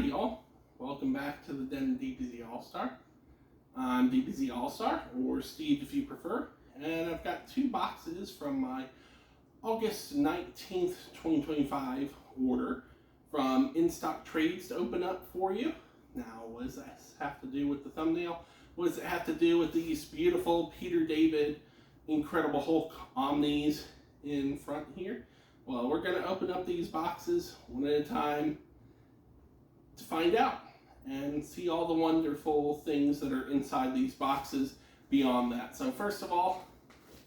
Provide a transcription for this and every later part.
Howdy y'all, welcome back to the Den DBZALLSTAR. I'm DBZALLSTAR, or Steve if you prefer, and I've got two boxes from my August 19th, 2025 order from In Stock Trades to open up for you. Now, what does that have to do with the thumbnail? What does it have to do with these beautiful Peter David Incredible Hulk Omnis in front here? Well, we're going to open up these boxes one at a time to find out and see all the wonderful things that are inside these boxes beyond that. So first of all,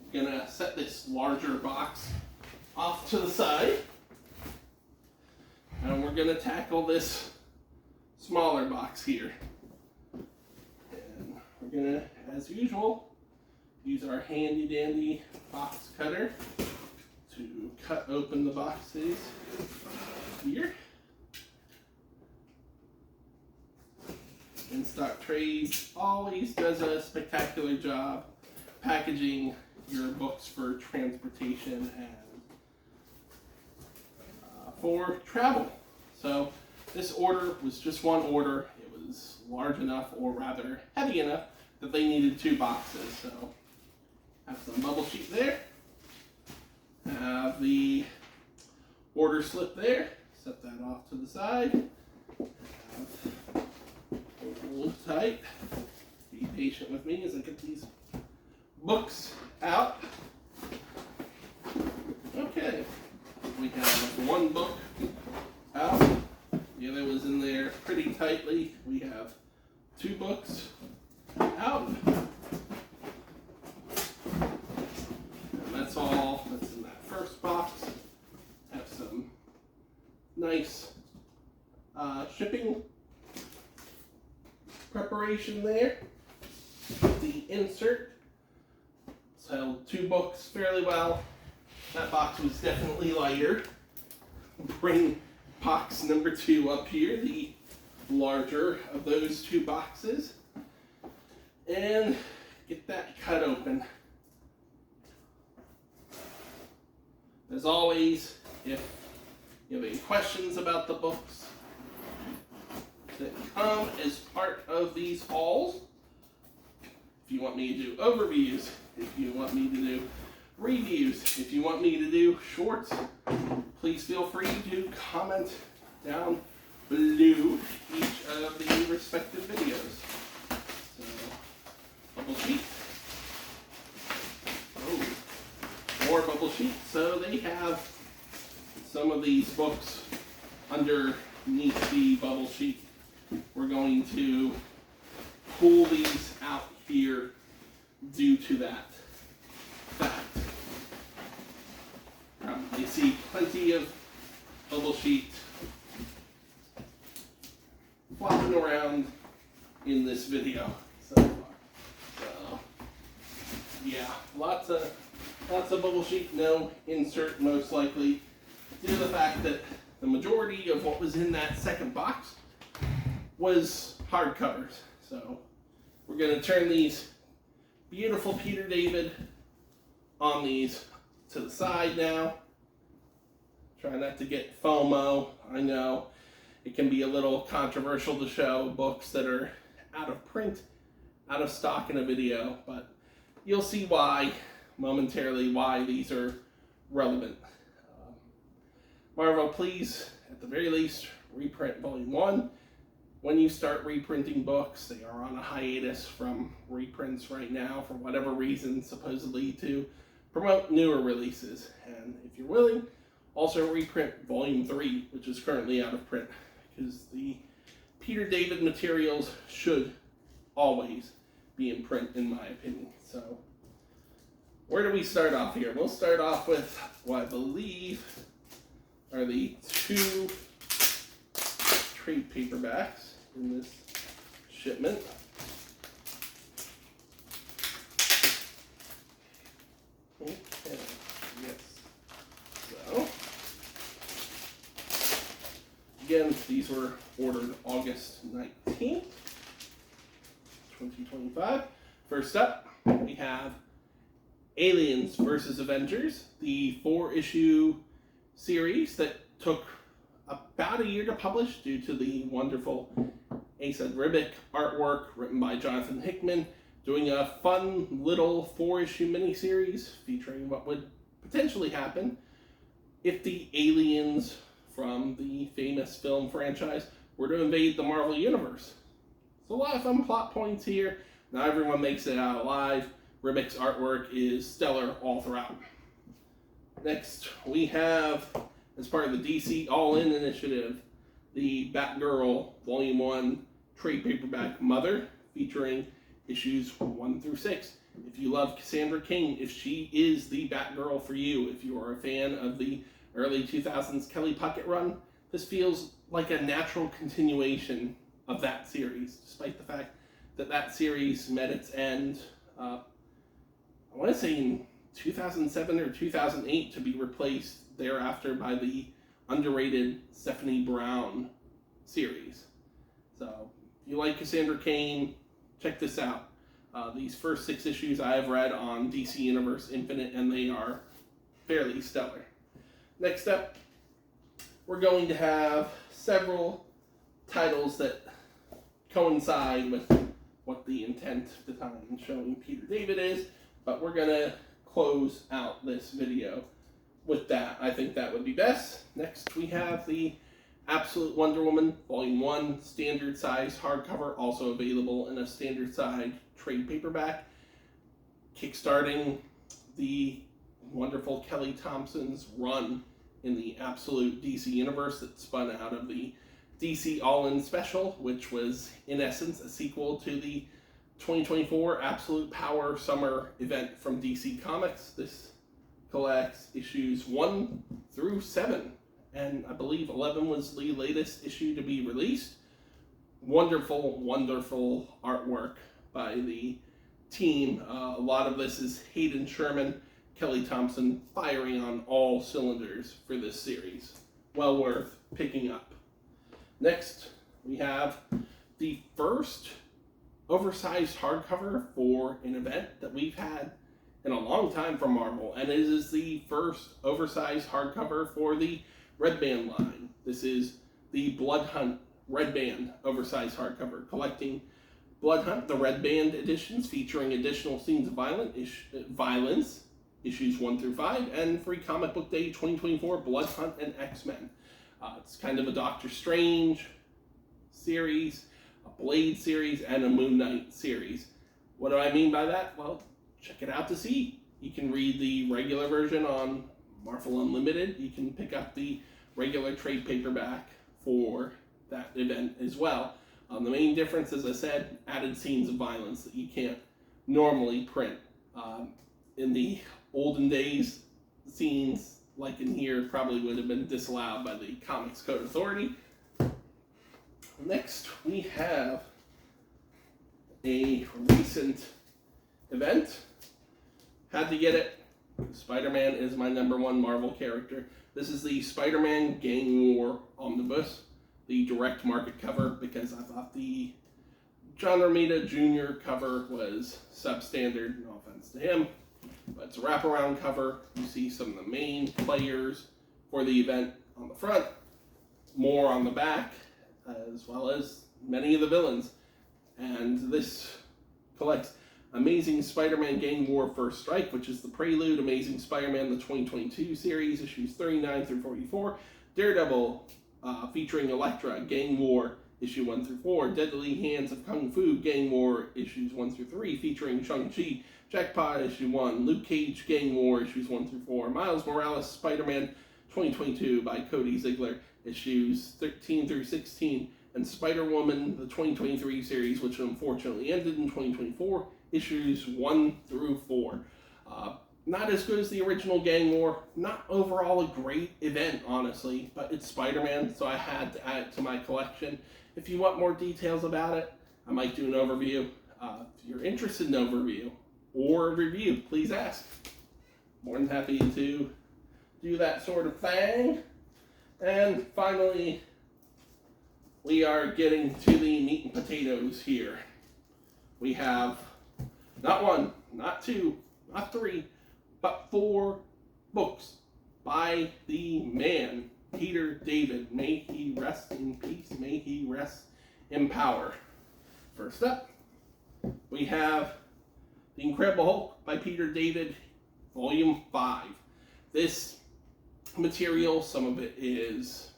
I'm going to set this larger box off to the side, and we're going to tackle this smaller box here. And we're going to, as usual, use our handy dandy box cutter to cut open the boxes here. In Stock Trades always does a spectacular job packaging your books for transportation and for travel. So this order was just one order. It was large enough, or rather heavy enough, that they needed two boxes. So have some bubble sheet there. Have the order slip there. Set that off to the side. Hold tight. Be patient with me as I get these books out. Okay, we have one book out. The other was in there pretty tightly. We have two books out. And that's all that's in that first box. Have some nice shipping preparation there. The insert held two books fairly well. That box was definitely lighter. Bring box number 2 up here, the larger of those two boxes, and get that cut open. As always, if you have any questions about the books that come as part of these hauls, if you want me to do overviews, if you want me to do reviews, if you want me to do shorts, please feel free to comment down below each of the respective videos. So, bubble sheet. Oh, more bubble sheet. So they have some of these books underneath the bubble sheet. We're going to pull these out here due to that fact. Probably see plenty of bubble sheet flopping around in this video so far. So yeah, lots of bubble sheet, no insert most likely, due to the fact that the majority of what was in that second box was hardcovers. So we're going to turn these beautiful Peter David Omnis to the side now. Try not to get FOMO. I know it can be a little controversial to show books that are out of print, out of stock in a video, but you'll see why momentarily, why these are relevant. Marvel, please, at the very least, reprint Volume 1. When you start reprinting books, they are on a hiatus from reprints right now for whatever reason, supposedly to promote newer releases. And if you're willing, also reprint Volume 3, which is currently out of print, because the Peter David materials should always be in print, in my opinion. So, where do we start off here? We'll start off with what I believe are the two trade paperbacks in this shipment. Okay, yes. So, again, these were ordered August 19th, 2025. First up, we have Aliens vs. Avengers, the 4-issue series that took about a year to publish due to the wonderful Asa Ribic artwork written by Jonathan Hickman, doing a fun little 4-issue miniseries featuring what would potentially happen if the aliens from the famous film franchise were to invade the Marvel Universe. So a lot of fun plot points here. Not everyone makes it out alive. Ribic's artwork is stellar all throughout. Next, we have, as part of the DC All-In initiative, the Batgirl Volume 1 trade paperback Mother, featuring issues 1 through 6. If you love Cassandra Cain, if she is the Batgirl for you, if you are a fan of the early 2000s Kelly Puckett run, this feels like a natural continuation of that series, despite the fact that that series met its end, I want to say in 2007 or 2008, to be replaced thereafter by the underrated Stephanie Brown series. So if you like Cassandra Cain, check this out. These first 6 issues I have read on DC Universe Infinite, and they are fairly stellar. Next up, we're going to have several titles that coincide with what the intent behind showing Peter David is, but we're going to close out this video with that. I think that would be best. Next, we have the Absolute Wonder Woman Volume 1 standard size hardcover, also available in a standard size trade paperback, kickstarting the wonderful Kelly Thompson's run in the Absolute DC Universe that spun out of the DC All-In Special, which was in essence a sequel to the 2024 Absolute Power Summer event from DC Comics. This collects issues 1 through 7, and I believe 11 was the latest issue to be released. Wonderful, wonderful artwork by the team. A lot of this is Hayden Sherman, Kelly Thompson firing on all cylinders for this series. Well worth picking up. Next, we have the first oversized hardcover for an event that we've had in a long time from Marvel, and it is the first oversized hardcover for the Red Band line. This is the Blood Hunt Red Band oversized hardcover, collecting Blood Hunt, the Red Band editions, featuring additional scenes of violence, issues 1 through 5, and Free Comic Book Day 2024 Blood Hunt and X-Men. It's kind of a Doctor Strange series, a Blade series, and a Moon Knight series. What do I mean by that? Well, check it out to see. You can read the regular version on Marvel Unlimited. You can pick up the regular trade paperback for that event as well. The main difference, as I said, added scenes of violence that you can't normally print. In the olden days, scenes like in here probably would have been disallowed by the Comics Code Authority. Next, we have a recent event. Had to get it. Spider-Man is my #1 Marvel character. This is the Spider-Man Gang War Omnibus, the direct market cover, because I thought the John Romita Jr. cover was substandard. No offense to him, but it's a wraparound cover. You see some of the main players for the event on the front, more on the back, as well as many of the villains. And this collects Amazing Spider-Man Gang War First Strike, which is the prelude, Amazing Spider-Man the 2022 series, issues 39 through 44, Daredevil featuring Elektra, Gang War, issue 1 through 4, Deadly Hands of Kung Fu, Gang War, issues 1 through 3, featuring Shang-Chi, Jackpot, issue 1, Luke Cage, Gang War, issues 1 through 4, Miles Morales, Spider-Man 2022 by Cody Ziegler, issues 13 through 16, and Spider-Woman, the 2023 series, which unfortunately ended in 2024, issues 1 through 4. Not as good as the original Gang War, not overall a great event, honestly, but it's Spider-Man, so I had to add it to my collection. If you want more details about it, I might do an overview. If you're interested in an overview or a review, please ask. More than happy to do that sort of thing. And finally, we are getting to the meat and potatoes here. We have not 1, not 2, not 3, but 4 books by the man Peter David. May he rest in peace. May he rest in power. First up, we have The Incredible Hulk by Peter David, Volume 5. This material, some of it is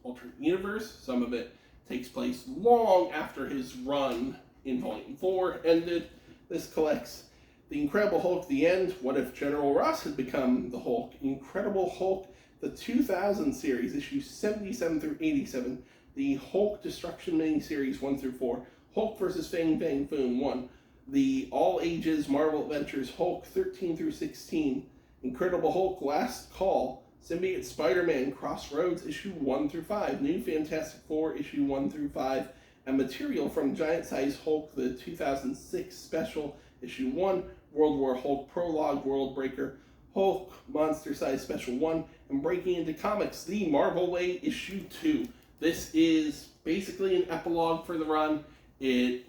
alternate universe, some of it takes place long after his run in Volume 4 ended. This collects The Incredible Hulk, The End, What If General Ross Had Become the Hulk, Incredible Hulk, the 2000 series, issues 77 through 87, the Hulk Destruction miniseries 1 through 4, Hulk vs. Fang Fang Foom 1, the All Ages Marvel Adventures Hulk 13 through 16, Incredible Hulk Last Call, Symbiote Spider-Man Crossroads issue 1 through 5, New Fantastic Four issue 1 through 5, and material from Giant Size Hulk, the 2006 special issue 1, World War Hulk Prologue, World Breaker, Hulk Monster Size Special 1, and Breaking Into Comics, The Marvel Way issue 2. This is basically an epilogue for the run. It's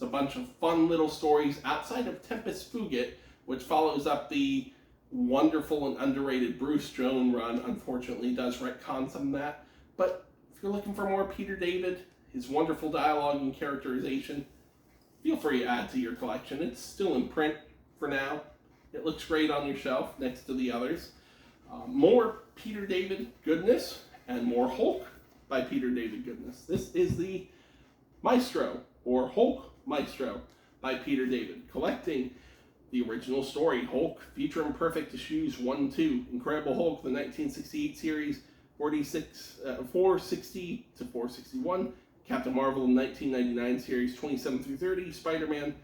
a bunch of fun little stories outside of Tempest Fugit, which follows up the wonderful and underrated Bruce Jones run. Unfortunately, does retcon some of that. But if you're looking for more Peter David, his wonderful dialogue and characterization, feel free to add to your collection. It's still in print for now. It looks great on your shelf next to the others. More Peter David goodness and more Hulk by Peter David goodness. This is the Maestro, or Hulk Maestro, by Peter David, collecting the original story, Hulk Future Imperfect issues 1 2, Incredible Hulk, the 1968 series, 460 to 461, Captain Marvel, the 1999 series, 27 through 30, Spider-Man,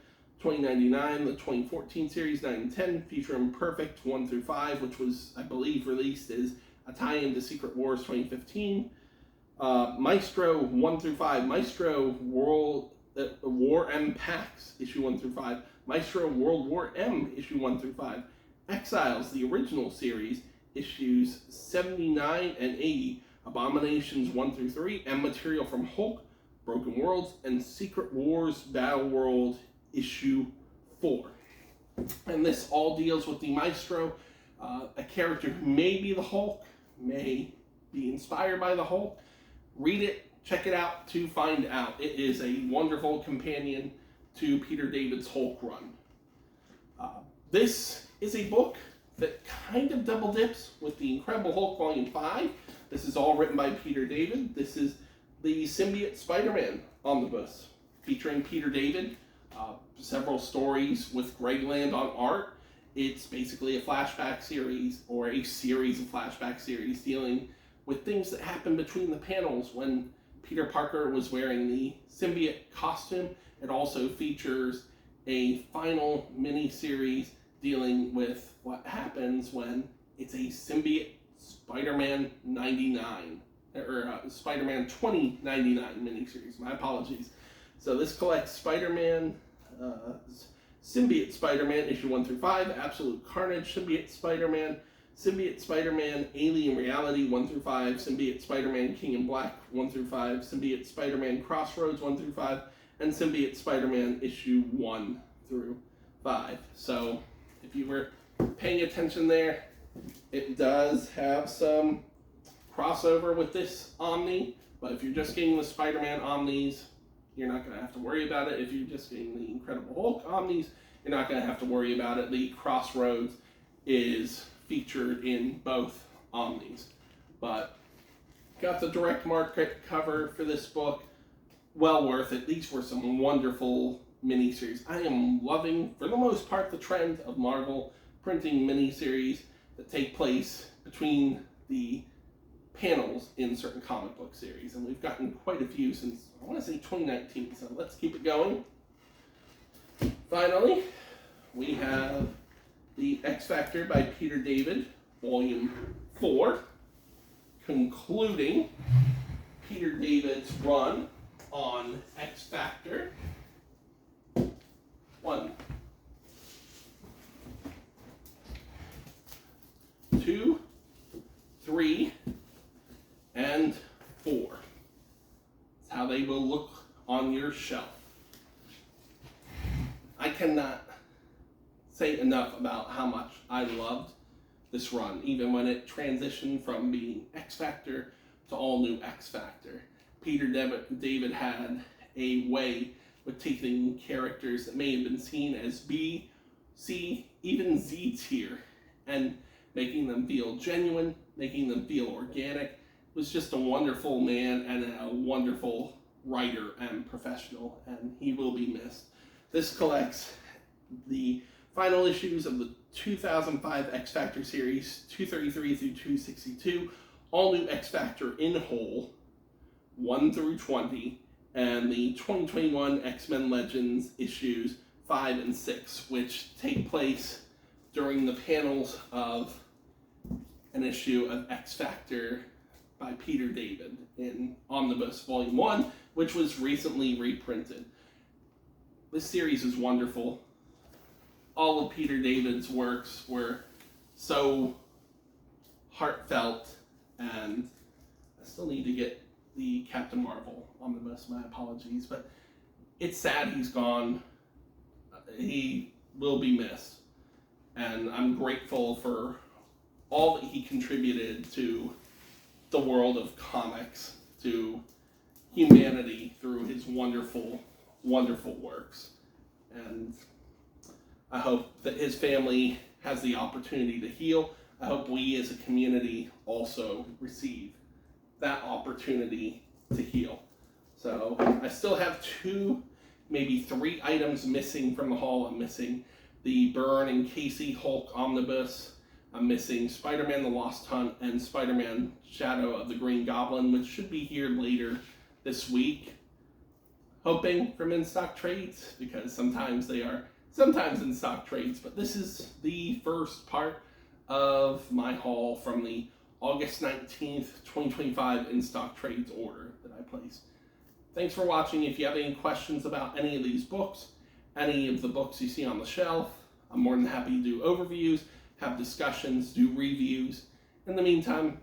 2099, the 2014 series, 9 and 10, Future Imperfect, 1 through 5, which was, I believe, released as a tie-in to Secret Wars 2015, Maestro 1 through 5, Maestro World War M Pax, issue 1 through 5, Maestro World War M, issue 1 through 5, Exiles, the original series, issues 79 and 80, Abominations 1 through 3, and material from Hulk, Broken Worlds, and Secret Wars Battle World, issue 4. And this all deals with the Maestro, a character who may be the Hulk, may be inspired by the Hulk. Read it, check it out to find out. It is a wonderful companion to Peter David's Hulk run. This is a book that kind of double dips with the Incredible Hulk Volume 5. This is all written by Peter David. This is the Symbiote Spider-Man omnibus, featuring Peter David, several stories with Greg Land on art. It's basically a flashback series, or a series of flashback series, dealing with things that happened between the panels when Peter Parker was wearing the symbiote costume. It also features a final mini-series dealing with what happens when it's a symbiote Spider-Man 99, or Spider-Man 2099 miniseries. My apologies. So this collects Spider-Man, Symbiote Spider-Man, issue 1 through 5, Absolute Carnage, Symbiote Spider-Man, Alien Reality 1 through 5, Symbiote Spider-Man King in Black 1 through 5, Symbiote Spider-Man Crossroads 1 through 5, and Symbiote Spider-Man issue 1 through 5. So if you were paying attention there, it does have some crossover with this Omni, but if you're just getting the Spider-Man Omnis, you're not going to have to worry about it. If you're just getting the Incredible Hulk Omnis, you're not going to have to worry about it. The Crossroads is featured in both Omnis. But got the direct market cover for this book. Well worth it. These were some wonderful miniseries. I am loving, for the most part, the trend of Marvel printing miniseries that take place between the panels in certain comic book series. And we've gotten quite a few since, I want to say 2019, so let's keep it going. Finally, we have the X Factor by Peter David, Volume 4, concluding Peter David's run on X Factor. 1, 2, 3, and 4. That's how they will look on your shelf. I cannot say enough about how much I loved this run, even when it transitioned from being X Factor to all new X Factor. Peter David had a way with taking characters that may have been seen as B, C, even Z tier, and making them feel genuine, making them feel organic. Was just a wonderful man and a wonderful writer and professional, and he will be missed. This collects the final issues of the 2005 X Factor series, 233 through 262, all new X Factor in whole, 1 through 20, and the 2021 X-Men Legends issues 5 and 6, which take place during the panels of an issue of X Factor by Peter David in Omnibus Volume 1, which was recently reprinted. This series is wonderful. All of Peter David's works were so heartfelt, and I still need to get the Captain Marvel Omnibus, my apologies, but it's sad he's gone. He will be missed, and I'm grateful for all that he contributed to the world of comics, to humanity through his wonderful, wonderful works. And I hope that his family has the opportunity to heal. I hope we as a community also receive that opportunity to heal. So I still have 2, maybe 3 items missing from the haul. I'm missing the Byrne and Casey Hulk Omnibus. I'm missing Spider-Man the Lost Hunt and Spider-Man Shadow of the Green Goblin, which should be here later this week. Hoping from in-stock trades, because sometimes they are in-stock trades, but this is the first part of my haul from the August 19th, 2025 in-stock trades order that I placed. Thanks for watching. If you have any questions about any of these books, any of the books you see on the shelf, I'm more than happy to do overviews, have discussions, do reviews. In the meantime,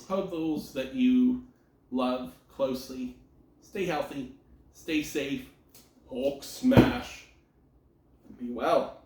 hope those that you love closely stay healthy, stay safe, Hulk smash, and be well.